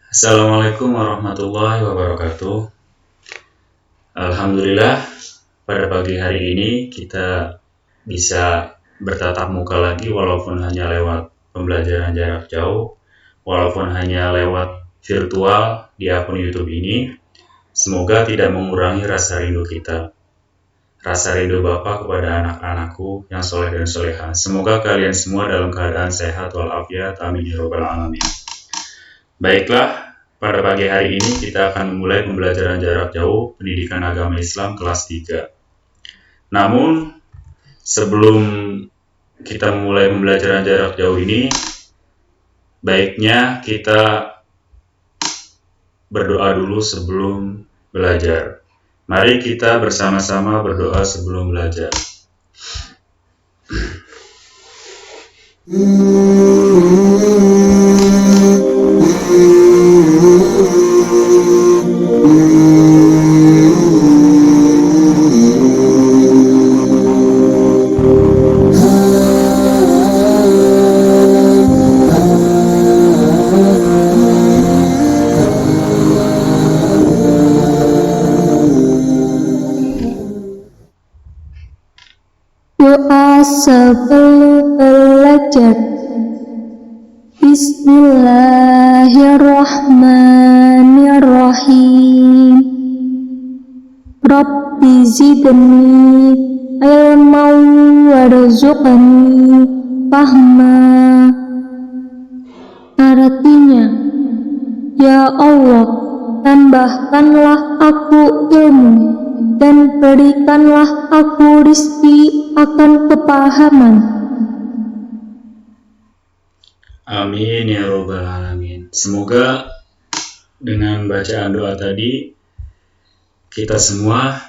Assalamualaikum warahmatullahi wabarakatuh. Alhamdulillah, pada pagi hari ini kita bisa bertatap muka lagi walaupun hanya lewat pembelajaran jarak jauh, walaupun hanya lewat virtual di akun YouTube ini. Semoga tidak mengurangi rasa rindu kita, rasa rindu Bapak kepada anak-anakku yang soleh dan soleha. Semoga kalian semua dalam keadaan sehat walafiat. Amin ya robbal alamin. Baiklah, pada pagi hari ini kita akan memulai pembelajaran jarak jauh pendidikan agama Islam kelas 3. Namun, sebelum kita memulai pembelajaran jarak jauh ini, baiknya kita berdoa dulu sebelum belajar. Mari kita bersama-sama berdoa sebelum belajar. Doa sebelum belajar. Bismillahirrahmanirrahim. Rabbi zidni ilman warzuqni fahma. Artinya, ya Allah, tambahkanlah aku ilmu dan berikanlah aku rizki akan kepahaman. Amin ya robbal alamin. Semoga dengan bacaan doa tadi kita semua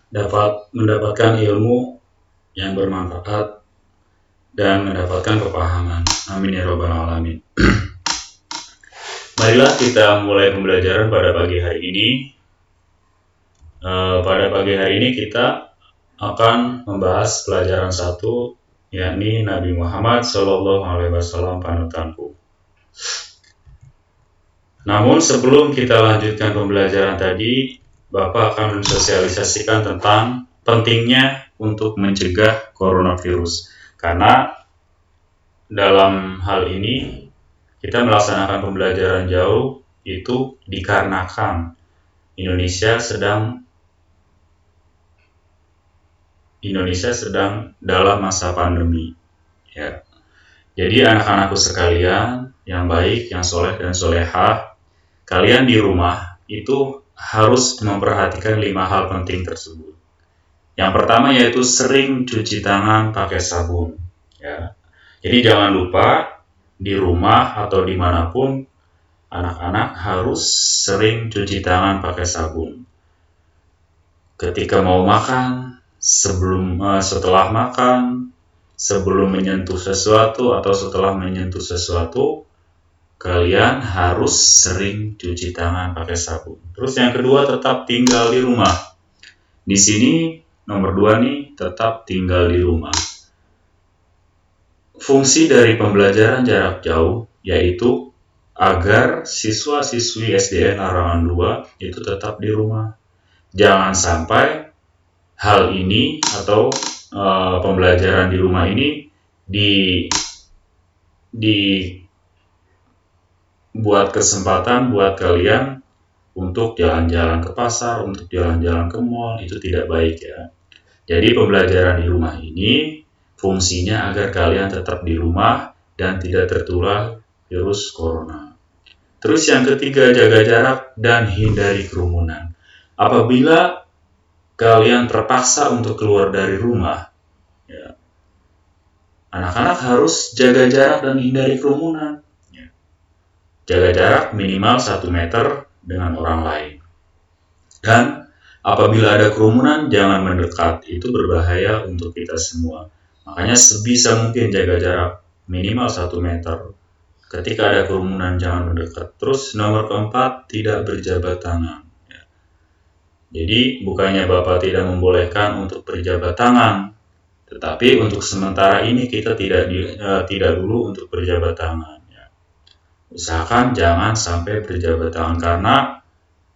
dapat mendapatkan ilmu yang bermanfaat dan mendapatkan kepahaman. Amin ya robbal alamin. Marilah kita mulai pembelajaran pada pagi hari ini. Pada pagi hari ini kita akan membahas pelajaran 1, yakni Nabi Muhammad SAW panutanku. Namun sebelum kita lanjutkan pembelajaran tadi, Bapak akan mensosialisasikan tentang pentingnya untuk mencegah coronavirus. Karena dalam hal ini kita melaksanakan pembelajaran jauh itu dikarenakan Indonesia sedang dalam masa pandemi, ya. Jadi anak-anakku sekalian yang baik, yang soleh dan solehah, kalian di rumah itu harus memperhatikan 5 hal penting tersebut. Yang pertama yaitu sering cuci tangan pakai sabun, ya. Jadi jangan lupa di rumah atau dimanapun anak-anak harus sering cuci tangan pakai sabun. Ketika mau makan, setelah makan, sebelum menyentuh sesuatu atau setelah menyentuh sesuatu, kalian harus sering cuci tangan pakai sabun. Terus yang kedua, tetap tinggal di rumah. Di sini nomor 2 nih, tetap tinggal di rumah. Fungsi dari pembelajaran jarak jauh yaitu agar siswa-siswi SDN Larangan 2 itu tetap di rumah. Jangan sampai hal ini atau pembelajaran di rumah ini dibuat kesempatan buat kalian untuk jalan-jalan ke pasar, untuk jalan-jalan ke mall, itu tidak baik, ya. Jadi pembelajaran di rumah ini fungsinya agar kalian tetap di rumah dan tidak tertular virus corona. Terus yang ketiga, jaga jarak dan hindari kerumunan. Apabila kalian terpaksa untuk keluar dari rumah, ya, anak-anak harus jaga jarak dan hindari kerumunan, ya. Jaga jarak minimal 1 meter dengan orang lain. Dan apabila ada kerumunan, jangan mendekat, itu berbahaya untuk kita semua. Makanya sebisa mungkin jaga jarak minimal 1 meter. Ketika ada kerumunan, jangan mendekat. Terus nomor keempat, tidak berjabat tangan. Jadi bukannya Bapak tidak membolehkan untuk berjabat tangan, tetapi untuk sementara ini kita tidak dulu untuk berjabat tangan. Usahakan jangan sampai berjabat tangan karena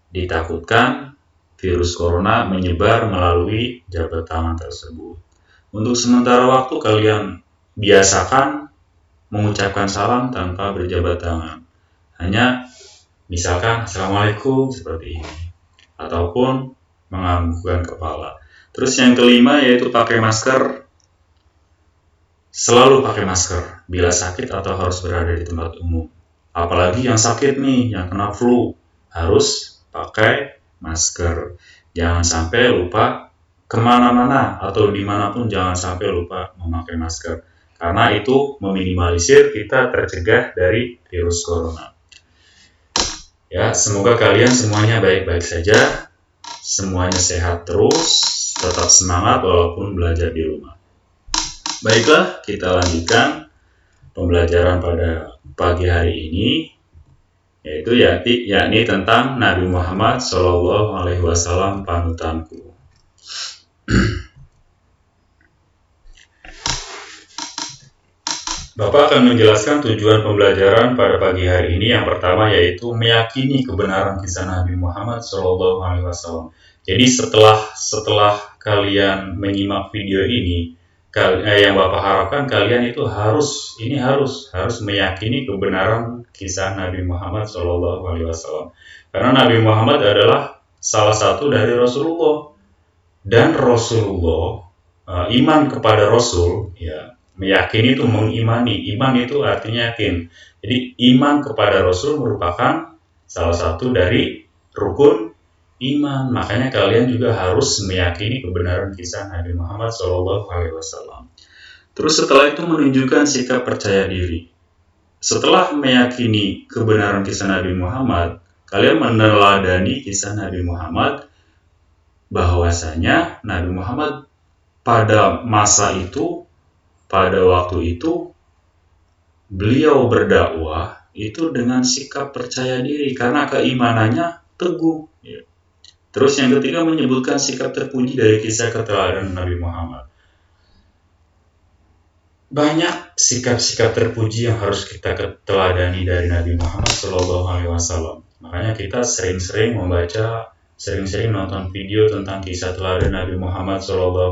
ditakutkan virus corona menyebar melalui jabat tangan tersebut. Untuk sementara waktu kalian biasakan mengucapkan salam tanpa berjabat tangan. Hanya misalkan Assalamualaikum seperti ini. Ataupun menganggukkan kepala. Terus yang kelima yaitu pakai masker. Selalu pakai masker bila sakit atau harus berada di tempat umum. Apalagi yang sakit nih, yang kena flu, harus pakai masker. Jangan sampai lupa kemana-mana atau dimanapun jangan sampai lupa memakai masker. Karena itu meminimalisir kita tercegah dari virus corona. Ya, semoga kalian semuanya baik-baik saja, semuanya sehat terus, tetap semangat walaupun belajar di rumah. Baiklah, kita lanjutkan pembelajaran pada pagi hari ini, yaitu yakni tentang Nabi Muhammad SAW panutanku. Bapak akan menjelaskan tujuan pembelajaran pada pagi hari ini. Yang pertama yaitu meyakini kebenaran kisah Nabi Muhammad SAW. Jadi setelah kalian menyimak video ini, yang Bapak harapkan kalian itu harus meyakini kebenaran kisah Nabi Muhammad SAW. Karena Nabi Muhammad adalah salah satu dari Rasulullah, dan Rasulullah iman kepada Rasul, ya. Meyakini itu mengimani, iman itu artinya yakin. Jadi iman kepada Rasul merupakan salah satu dari rukun iman. Makanya kalian juga harus meyakini kebenaran kisah Nabi Muhammad SAW. Terus setelah itu menunjukkan sikap percaya diri. Setelah meyakini kebenaran kisah Nabi Muhammad, kalian meneladani kisah Nabi Muhammad bahwasanya Nabi Muhammad pada masa itu, pada waktu itu, beliau berdakwah itu dengan sikap percaya diri karena keimanannya teguh. Ya. Terus yang ketiga menyebutkan sikap terpuji dari kisah keteladanan Nabi Muhammad. Banyak sikap-sikap terpuji yang harus kita teladani dari Nabi Muhammad SAW. Makanya kita sering-sering membaca, sering-sering nonton video tentang kisah teladan Nabi Muhammad SAW.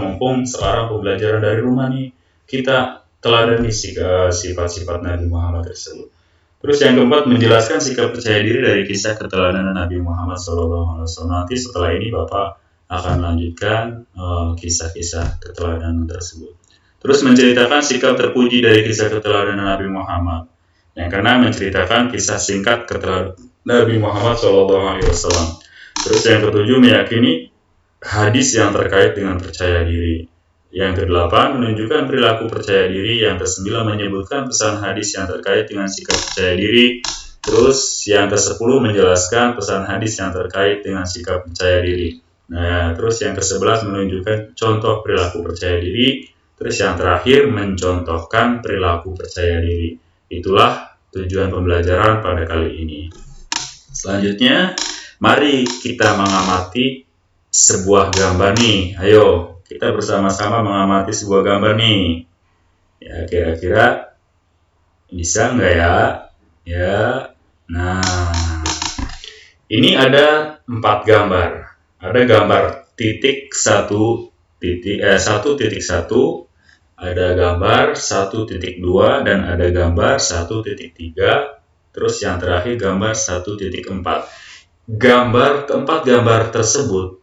Mumpung sekarang pembelajaran dari rumah nih, kita teladani sifat-sifat Nabi Muhammad tersebut. Terus yang keempat menjelaskan sikap percaya diri dari kisah keteladanan Nabi Muhammad SAW. Nanti setelah ini Bapak akan lanjutkan kisah-kisah keteladanan tersebut. Terus menceritakan sikap terpuji dari kisah keteladanan Nabi Muhammad. Yang keenam menceritakan kisah singkat keteladanan Nabi Muhammad SAW. Terus yang ketujuh meyakini hadis yang terkait dengan percaya diri. Yang kedelapan menunjukkan perilaku percaya diri. Yang kesembilan menyebutkan pesan hadis yang terkait dengan sikap percaya diri. Terus yang kesepuluh menjelaskan pesan hadis yang terkait dengan sikap percaya diri. Nah, terus yang ke-11 menunjukkan contoh perilaku percaya diri. Terus yang terakhir mencontohkan perilaku percaya diri. Itulah tujuan pembelajaran pada kali ini. Selanjutnya, mari kita mengamati sebuah gambar nih. Ayo, kita bersama-sama mengamati sebuah gambar nih. Ya, kira-kira bisa nggak ya? Ya, nah, ini ada 4 gambar. Ada gambar titik 1.1, ada gambar 1.2, dan ada gambar 1.3. Terus yang terakhir gambar 1.4. Keempat gambar tersebut,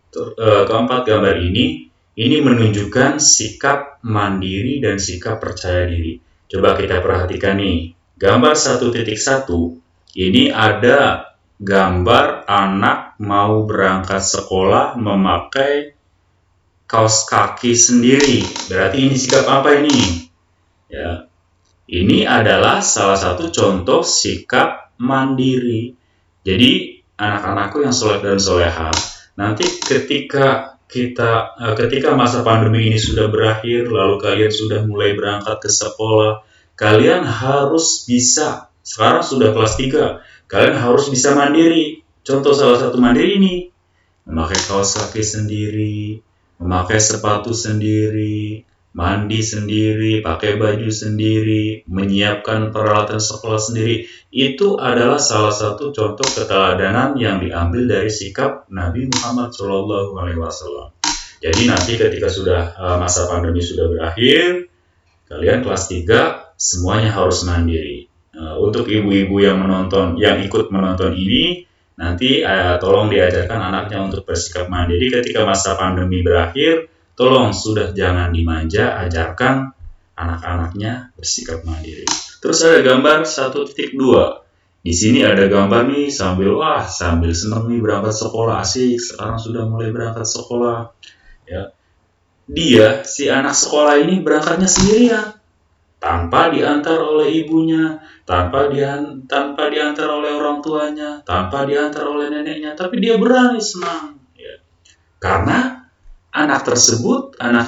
keempat gambar ini menunjukkan sikap mandiri dan sikap percaya diri. Coba kita perhatikan nih. Gambar 1.1 ini ada gambar anak mau berangkat sekolah memakai kaos kaki sendiri. Berarti ini sikap apa ini? Ya. Ini adalah salah satu contoh sikap mandiri. Jadi anak-anakku yang soleh dan solehah, nanti ketika masa pandemi ini sudah berakhir, lalu kalian sudah mulai berangkat ke sekolah, kalian harus bisa, sekarang sudah kelas 3, kalian harus bisa mandiri. Contoh salah satu mandiri ini, memakai kaos kaki sendiri, memakai sepatu sendiri, mandi sendiri, pakai baju sendiri, menyiapkan peralatan sekolah sendiri. Itu adalah salah satu contoh keteladanan yang diambil dari sikap Nabi Muhammad SAW. Jadi nanti ketika sudah masa pandemi sudah berakhir, kalian kelas 3 semuanya harus mandiri. Untuk ibu-ibu yang ikut menonton ini, nanti tolong diajarkan anaknya untuk bersikap mandiri ketika masa pandemi berakhir. Tolong sudah jangan dimanja, ajarkan anak-anaknya bersikap mandiri. Terus ada gambar 1.2. Di sini ada gambar nih sambil senang nih berangkat sekolah, asik. Sekarang sudah mulai berangkat sekolah. Ya. Dia si anak sekolah ini berangkatnya sendirian, tanpa diantar oleh ibunya, tanpa diantar oleh orang tuanya, tanpa diantar oleh neneknya, tapi dia berani senang. Ya. Karena anak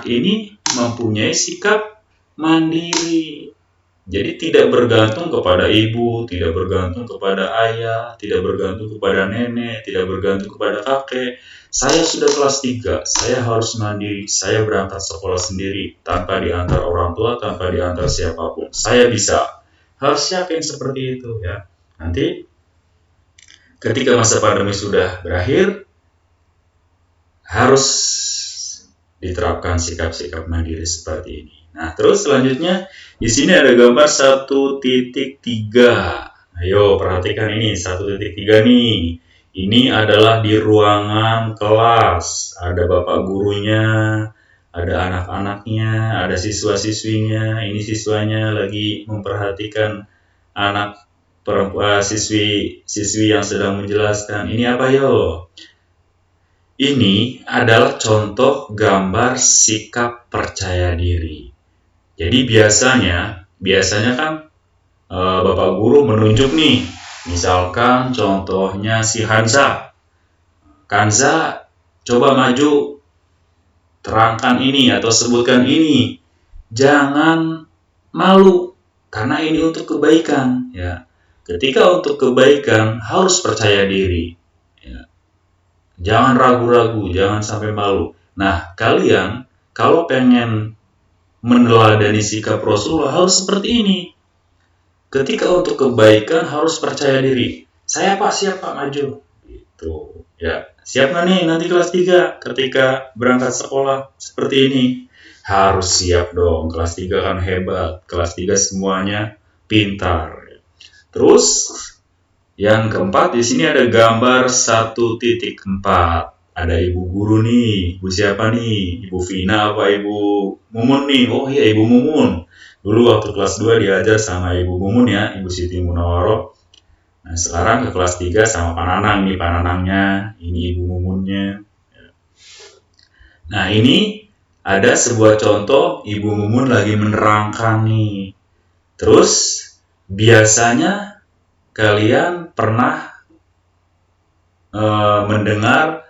ini mempunyai sikap mandiri. Jadi tidak bergantung kepada ibu, tidak bergantung kepada ayah, tidak bergantung kepada nenek, tidak bergantung kepada kakek. Saya sudah kelas 3, saya harus mandiri, saya berangkat sekolah sendiri, tanpa diantar orang tua, tanpa diantar siapapun. Saya bisa. Harus yakin seperti itu ya. Nanti ketika masa pandemi sudah berakhir, harus diterapkan sikap-sikap mandiri seperti ini. Nah, terus selanjutnya di sini ada gambar 1.3. Ayo perhatikan ini 1.3 nih. Ini adalah di ruangan kelas. Ada bapak gurunya, ada anak-anaknya, ada siswa-siswinya. Ini siswanya lagi memperhatikan anak siswi yang sedang menjelaskan. Ini apa yo? Ini adalah contoh gambar sikap percaya diri. Jadi biasanya kan bapak guru menunjuk nih, misalkan contohnya si Hanza. Kanza, coba maju, terangkan ini atau sebutkan ini. Jangan malu, karena ini untuk kebaikan. Ya. Ketika untuk kebaikan harus percaya diri. Ya. Jangan ragu-ragu, jangan sampai malu. Nah, kalian kalau pengen meneladani sikap Rasulullah harus seperti ini. Ketika untuk kebaikan harus percaya diri. Saya Pak, siap Pak maju. Gitu. Ya, siap nggak nih nanti kelas 3 ketika berangkat sekolah seperti ini? Harus siap dong. Kelas 3 kan hebat. Kelas 3 semuanya pintar. Terus yang keempat, di sini ada gambar 1.4. Ada ibu guru nih. Ibu siapa nih? Ibu Vina apa Ibu Mumun nih? Oh iya, Ibu Mumun. Dulu waktu kelas 2 diajar sama Ibu Mumun ya, Ibu Siti Munawaroh. Nah, sekarang ke kelas 3 sama Pak Nanang nih, Pak Nanangnya. Ini Ibu Mumunnya. Nah, ini ada sebuah contoh Ibu Mumun lagi menerangkan nih. Terus, biasanya kalian pernah mendengar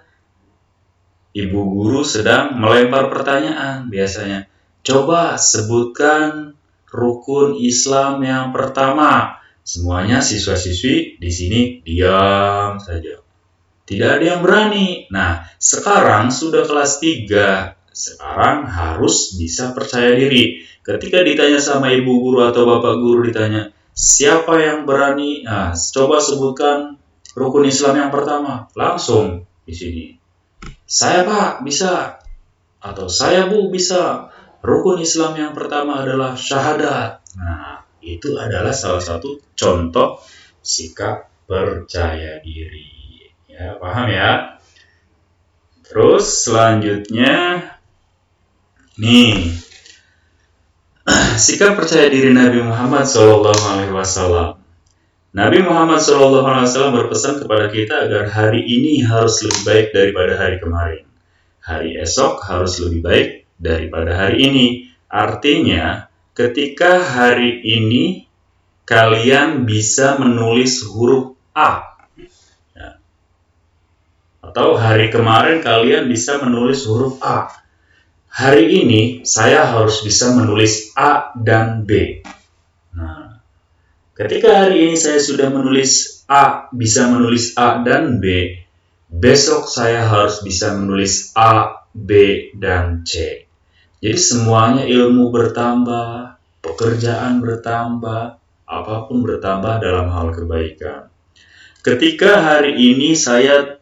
ibu guru sedang melempar pertanyaan biasanya. Coba sebutkan rukun Islam yang pertama. Semuanya siswa-siswi di sini diam saja. Tidak ada yang berani. Nah, sekarang sudah kelas 3. Sekarang harus bisa percaya diri. Ketika ditanya sama ibu guru atau bapak guru ditanya, siapa yang berani? Nah, coba sebutkan rukun Islam yang pertama. Langsung di sini. Saya Pak, bisa. Atau saya Bu, bisa. Rukun Islam yang pertama adalah syahadat. Nah, itu adalah salah satu contoh sikap percaya diri. Ya, paham ya? Terus selanjutnya, nih, sikap percaya diri Nabi Muhammad SAW. Nabi Muhammad SAW berpesan kepada kita agar hari ini harus lebih baik daripada hari kemarin. Hari esok harus lebih baik daripada hari ini. Artinya, ketika hari ini kalian bisa menulis huruf A, ya. Atau hari kemarin kalian bisa menulis huruf A. Hari ini saya harus bisa menulis A dan B. Nah, ketika hari ini saya sudah menulis A, bisa menulis A dan B, besok saya harus bisa menulis A, B, dan C. Jadi semuanya ilmu bertambah, pekerjaan bertambah, apapun bertambah dalam hal kebaikan. Ketika hari ini saya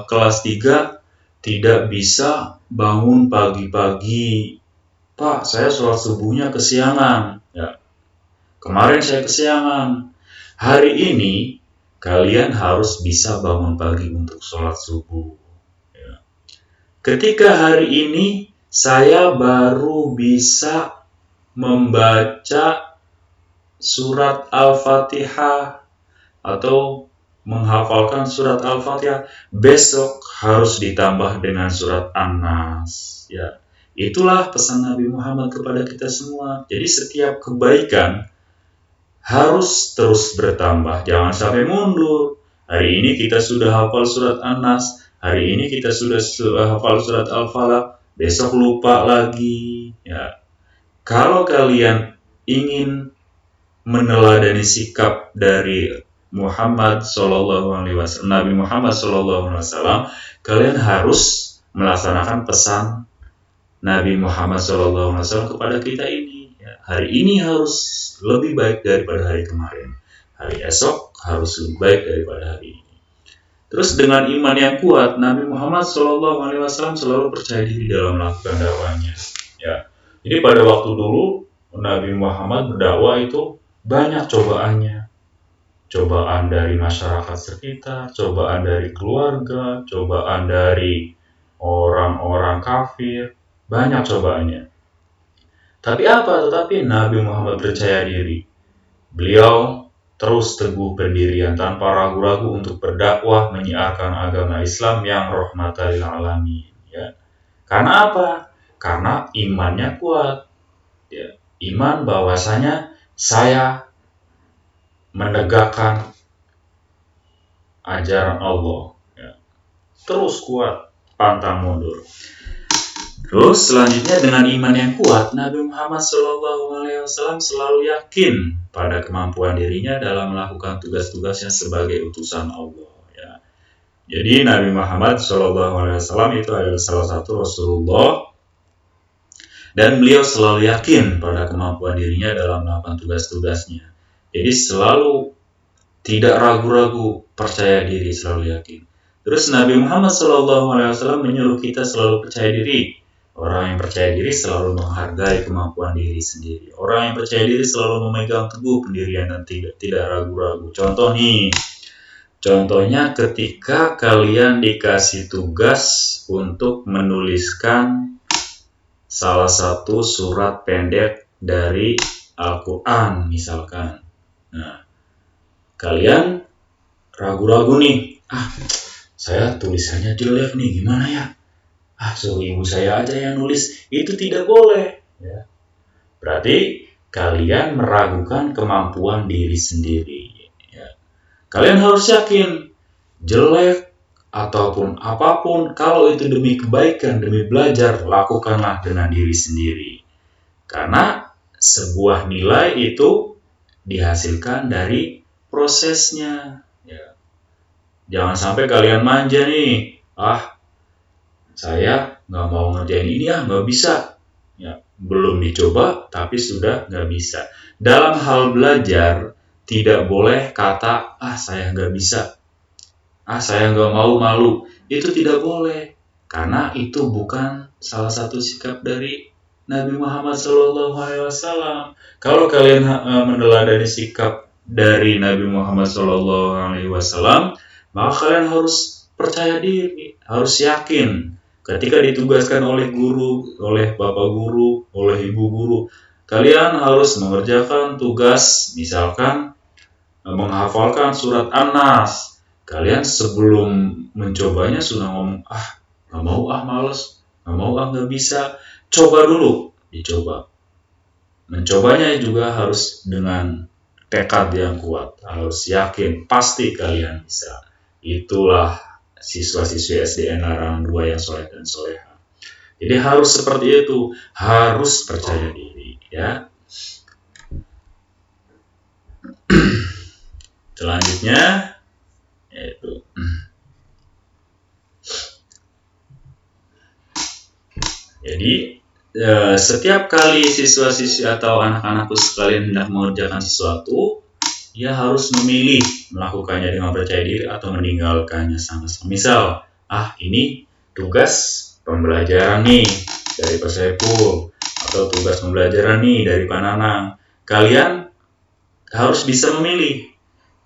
kelas 3 tidak bisa bangun pagi-pagi, Pak, saya sholat subuhnya kesiangan. Ya, kemarin saya kesiangan. Hari ini kalian harus bisa bangun pagi untuk sholat subuh. Ya. Ketika hari ini saya baru bisa membaca surat Al-Fatihah atau menghafalkan surat Al-Fatihah, besok harus ditambah dengan surat An-Nas. Ya, itulah pesan Nabi Muhammad kepada kita semua. Jadi setiap kebaikan harus terus bertambah, jangan sampai mundur. Hari ini kita sudah hafal surat An-Nas, hari ini kita sudah hafal surat Al-Falaq, besok lupa lagi. Ya, kalau kalian ingin meneladani sikap dari Muhammad Shallallahu Alaihi Wasallam, Nabi Muhammad Shallallahu Alaihi Wasallam, kalian harus melaksanakan pesan Nabi Muhammad Shallallahu Alaihi Wasallam kepada kita ini. Ya, hari ini harus lebih baik daripada hari kemarin. Hari esok harus lebih baik daripada hari ini. Terus dengan iman yang kuat, Nabi Muhammad Shallallahu Alaihi Wasallam selalu percaya diri dalam melakukan dakwahnya. Ya, jadi pada waktu dulu Nabi Muhammad berdakwah itu banyak cobaannya. Cobaan dari masyarakat sekitar, cobaan dari keluarga, cobaan dari orang-orang kafir, banyak cobaannya. Tapi apa? Tetapi Nabi Muhammad percaya diri. Beliau terus teguh pendirian tanpa ragu-ragu untuk berdakwah menyiarkan agama Islam yang rahmatan lil alamin. Ya. Karena apa? Karena imannya kuat. Ya. Iman bahwasanya saya menegakkan ajaran Allah. Ya. Terus kuat, pantang mundur. Terus selanjutnya dengan iman yang kuat, Nabi Muhammad SAW selalu yakin pada kemampuan dirinya dalam melakukan tugas-tugasnya sebagai utusan Allah. Ya. Jadi Nabi Muhammad SAW itu adalah salah satu Rasulullah, dan beliau selalu yakin pada kemampuan dirinya dalam melakukan tugas-tugasnya. Jadi selalu tidak ragu-ragu, percaya diri, selalu yakin. Terus Nabi Muhammad SAW menyuruh kita selalu percaya diri. Orang yang percaya diri selalu menghargai kemampuan diri sendiri. Orang yang percaya diri selalu memegang teguh pendirian dan tidak ragu-ragu. Contohnya ketika kalian dikasih tugas untuk menuliskan salah satu surat pendek dari Al-Quran misalkan. Nah, kalian ragu-ragu nih, saya tulisannya jelek nih, gimana ya? Suruh ibu saya aja yang nulis. Itu tidak boleh. Ya. Berarti kalian meragukan kemampuan diri sendiri. Ya. Kalian harus yakin, jelek ataupun apapun, kalau itu demi kebaikan, demi belajar, lakukanlah dengan diri sendiri. Karena sebuah nilai itu dihasilkan dari prosesnya. Ya. Jangan sampai kalian manja nih, saya nggak mau ngerjain ini, nggak bisa. Ya, belum dicoba tapi sudah nggak bisa. Dalam hal belajar tidak boleh kata saya nggak bisa, saya nggak mau, malu. Itu tidak boleh, karena itu bukan salah satu sikap dari Nabi Muhammad SAW. Kalau kalian meneladani sikap dari Nabi Muhammad SAW, maka kalian harus percaya diri, harus yakin. Ketika ditugaskan oleh guru, oleh bapak guru, oleh ibu guru, kalian harus mengerjakan tugas, misalkan menghafalkan surat An-Nas. Kalian sebelum mencobanya sudah ngomong, nggak mau, males, nggak mau, nggak bisa. Coba dulu, dicoba. Mencobanya juga harus dengan tekad yang kuat, harus yakin, pasti kalian bisa. Itulah siswa-siswi SDN Larangan 2 yang soleh dan soleha. Jadi harus seperti itu, harus percaya diri, ya. Selanjutnya yaitu jadi setiap kali siswa-siswi atau anak-anakku sekalian hendak mengerjakan sesuatu, ia harus memilih melakukannya dengan percaya diri atau meninggalkannya sama-sama. Misal, ini tugas pembelajaran nih dari Pak Saiful atau tugas pembelajaran nih dari Pak Nanang. Kalian harus bisa memilih.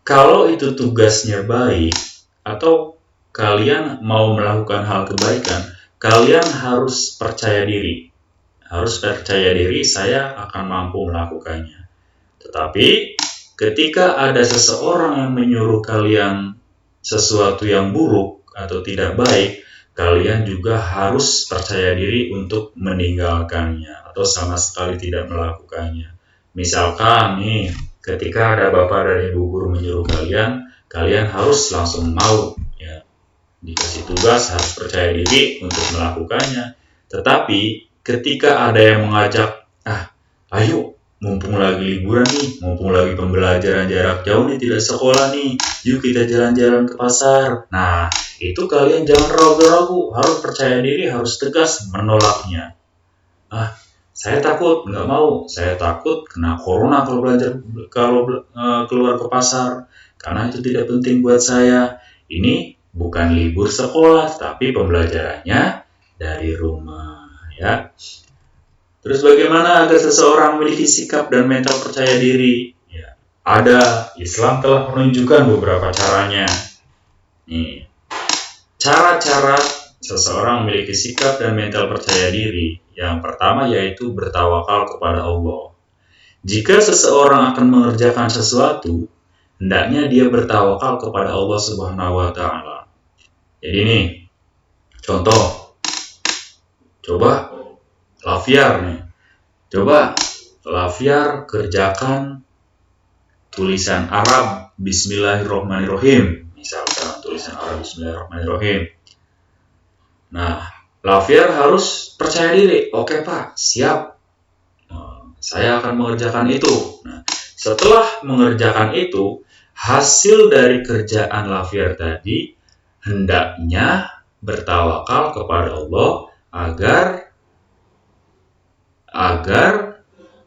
Kalau itu tugasnya baik atau kalian mau melakukan hal kebaikan, kalian harus percaya diri. Harus percaya diri saya akan mampu melakukannya. Tetapi ketika ada seseorang yang menyuruh kalian sesuatu yang buruk atau tidak baik, kalian juga harus percaya diri untuk meninggalkannya atau sama sekali tidak melakukannya. Misalkan nih, ketika ada bapak dan ibu guru menyuruh kalian harus langsung mau, ya. Dikasih tugas harus percaya diri untuk melakukannya. Tetapi ketika ada yang mengajak, ayo, mumpung lagi liburan nih, mumpung lagi pembelajaran jarak jauh nih, tidak sekolah nih, yuk kita jalan-jalan ke pasar. Nah, itu kalian jangan ragu-ragu, harus percaya diri, harus tegas menolaknya. Saya takut, nggak mau, saya takut kena corona kalau keluar ke pasar, karena itu tidak penting buat saya. Ini bukan libur sekolah, tapi pembelajarannya dari rumah, ya. Terus bagaimana agar seseorang memiliki sikap dan mental percaya diri? Ya, ada, Islam telah menunjukkan beberapa caranya. Nih, cara-cara seseorang memiliki sikap dan mental percaya diri. Yang pertama yaitu bertawakal kepada Allah. Jika seseorang akan mengerjakan sesuatu, hendaknya dia bertawakal kepada Allah Subhanahu wa Ta'ala. Jadi nih, contoh, coba Lafiar nih. Coba Lafiar kerjakan tulisan Arab Bismillahirrahmanirrahim. Misalkan tulisan Arab Bismillahirrahmanirrahim. Nah, Lafiar harus percaya diri. Oke Pak, siap. Saya akan mengerjakan itu. Nah, setelah mengerjakan itu, hasil dari kerjaan Lafiar tadi hendaknya bertawakal kepada Allah agar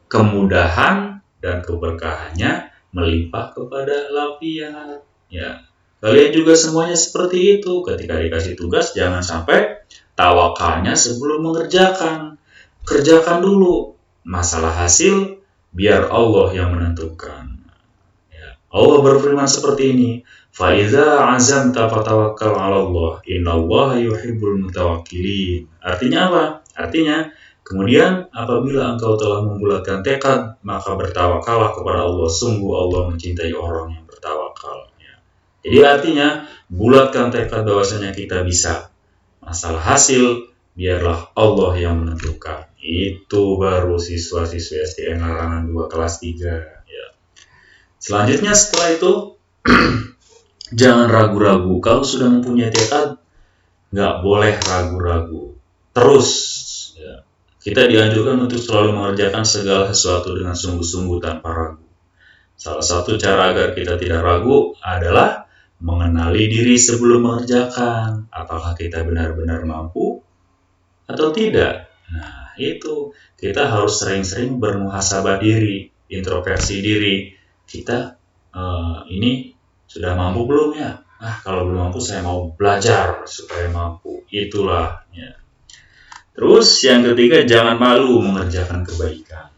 kemudahan dan keberkahannya melimpah kepada Lafiar. Ya, kalian juga semuanya seperti itu. Ketika dikasih tugas, jangan sampai tawakalnya sebelum mengerjakan. Kerjakan dulu. Masalah hasil, biar Allah yang menentukan. Ya, Allah berfirman seperti ini. Faiza azamta fatawakkal 'ala Allah. Innallaha yuhibbul mutawakkilin. Artinya apa? Artinya, kemudian apabila engkau telah membulatkan tekad, maka bertawakallah kepada Allah. Sungguh Allah mencintai orang yang bertawakal. Ya. Jadi artinya, bulatkan tekad bahwasanya kita bisa. Masalah hasil, biarlah Allah yang menentukan. Itu baru siswa-siswi SDN Larangan 2 kelas 3. Ya. Selanjutnya setelah itu, jangan ragu-ragu. Kalau sudah mempunyai tekad, nggak boleh ragu-ragu. Terus, ya, kita dianjurkan untuk selalu mengerjakan segala sesuatu dengan sungguh-sungguh tanpa ragu. Salah satu cara agar kita tidak ragu adalah mengenali diri sebelum mengerjakan. Apakah kita benar-benar mampu atau tidak? Nah, itu kita harus sering-sering bermuhasabah diri, introspeksi diri. Kita ini sudah mampu belum ya? Kalau belum mampu, saya mau belajar supaya mampu. Itulah, ya. Terus yang ketiga, jangan malu mengerjakan kebaikan.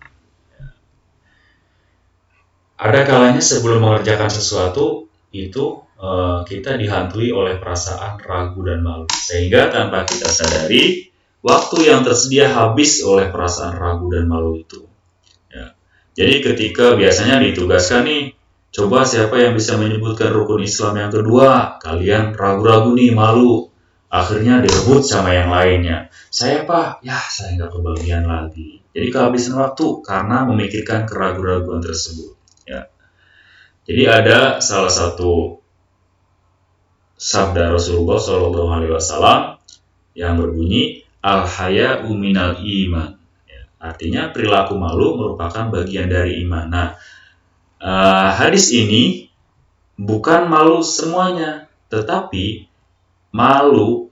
Ada kalanya sebelum mengerjakan sesuatu itu kita dihantui oleh perasaan ragu dan malu, sehingga tanpa kita sadari waktu yang tersedia habis oleh perasaan ragu dan malu itu. Ya. Jadi ketika biasanya ditugaskan nih, coba siapa yang bisa menyebutkan rukun Islam yang kedua, kalian ragu-ragu nih, malu. Akhirnya direbut sama yang lainnya. Saya Pak, saya nggak kebagian lagi. Jadi kehabisan waktu karena memikirkan keraguan-raguan tersebut. Ya. Jadi ada salah satu sabda Rasulullah SAW yang berbunyi al-haya'u minal iman. Ya. Artinya perilaku malu merupakan bagian dari iman. Nah, hadis ini bukan malu semuanya, tetapi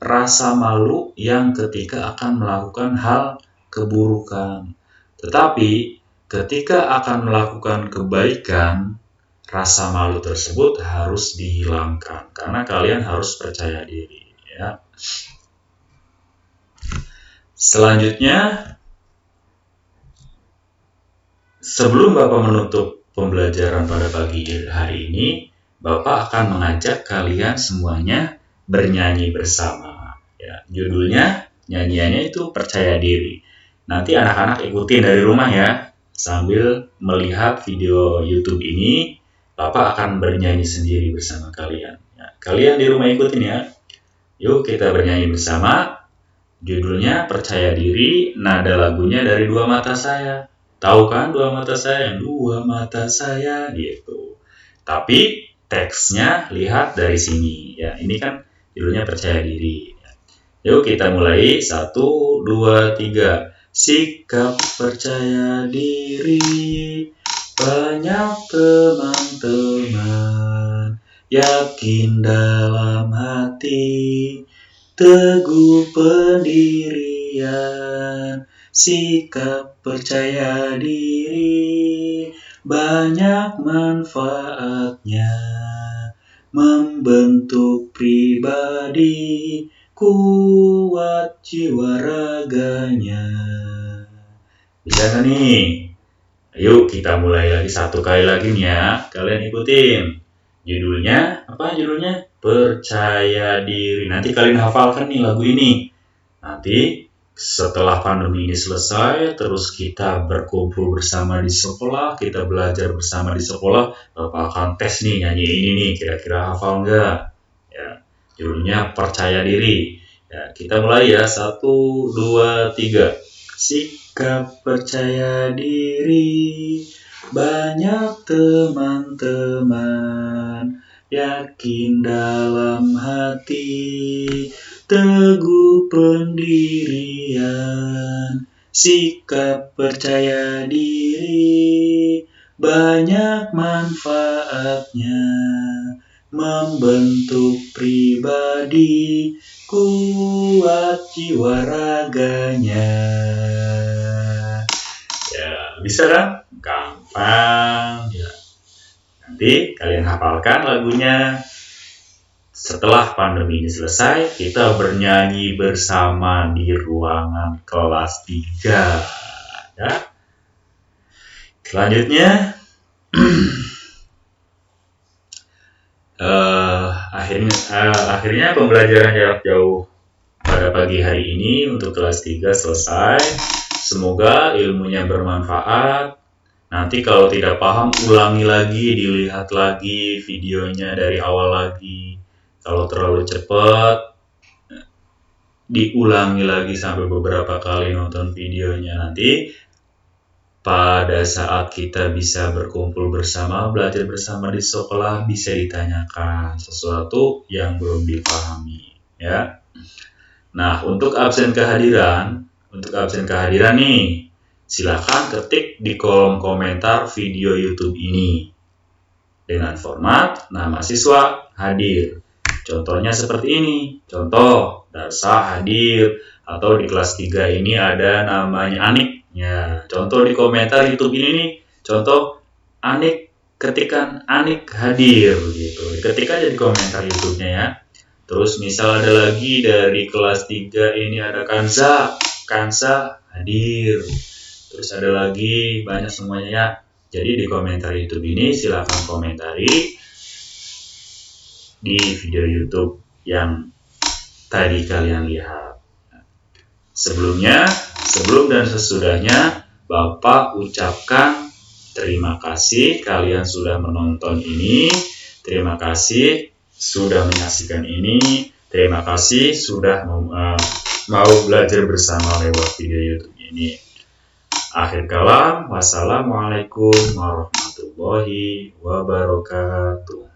rasa malu yang ketika akan melakukan hal keburukan. Tetapi ketika akan melakukan kebaikan, rasa malu tersebut harus dihilangkan karena kalian harus percaya diri, ya. Selanjutnya, sebelum Bapak menutup pembelajaran pada pagi hari ini, Bapak akan mengajak kalian semuanya bernyanyi bersama. Ya, judulnya, nyanyiannya itu percaya diri. Nanti anak-anak ikutin dari rumah ya, sambil melihat video YouTube ini, Bapak akan bernyanyi sendiri bersama kalian. Ya, kalian di rumah ikutin ya. Yuk kita bernyanyi bersama. Judulnya percaya diri, nada lagunya dari Dua Mata Saya. Tahu kan Dua Mata Saya? Dua mata saya gitu. Tapi teksnya lihat dari sini ya. Ini kan judulnya percaya diri. Yuk kita mulai. 1, 2, 3. Sikap percaya diri, banyak teman-teman, yakin dalam hati, teguh pendirian. Sikap percaya diri, banyak manfaatnya, membentuk pribadi, kuat jiwa raganya. Bisa gak nih? Ayo kita mulai lagi, 1 kali lagi nih ya. Kalian ikutin. Judulnya apa judulnya? Percaya diri. Nanti kalian hafalkan nih lagu ini. Nanti setelah pandemi ini selesai, terus kita berkumpul bersama di sekolah, kita belajar bersama di sekolah, Bapak akan tes nih nyanyi ini nih, kira-kira hafal nggak? Ya, judulnya percaya diri. Ya, kita mulai ya. 1, 2, 3. Sikap percaya diri, banyak teman-teman, yakin dalam hati, teguh pendirian. Sikap percaya diri, banyak manfaatnya, membentuk pribadi, kuat jiwa raganya. Ya, bisa kan? Gampang ya. Nanti kalian hafalkan lagunya. Setelah pandemi ini selesai, kita bernyanyi bersama di ruangan kelas 3 ya. Selanjutnya akhirnya pembelajaran jarak jauh pada pagi hari ini untuk kelas 3 selesai. Semoga ilmunya bermanfaat. Nanti kalau tidak paham, ulangi lagi, dilihat lagi videonya dari awal lagi. Kalau terlalu cepat, diulangi lagi sampai beberapa kali nonton videonya. Nanti pada saat kita bisa berkumpul bersama, belajar bersama di sekolah, bisa ditanyakan sesuatu yang belum dipahami ya. Nah, untuk absen kehadiran nih, silakan ketik di kolom komentar video YouTube ini dengan format nama siswa hadir. Contohnya seperti ini. Contoh, Darsa hadir, atau di kelas 3 ini ada namanya Anik. Ya, contoh di komentar YouTube ini nih. Contoh Anik, ketikan Anik hadir gitu. Ketik aja di komentar YouTube-nya ya. Terus misal ada lagi dari kelas 3 ini ada Kanza hadir. Terus ada lagi banyak semuanya ya. Jadi di komentar YouTube ini silakan komentari di video YouTube yang tadi kalian lihat. Sebelum dan sesudahnya, Bapak ucapkan terima kasih kalian sudah menonton ini. Terima kasih sudah menyaksikan ini. Terima kasih sudah mau belajar bersama lewat video YouTube ini. Akhir kalam, wassalamualaikum warahmatullahi wabarakatuh.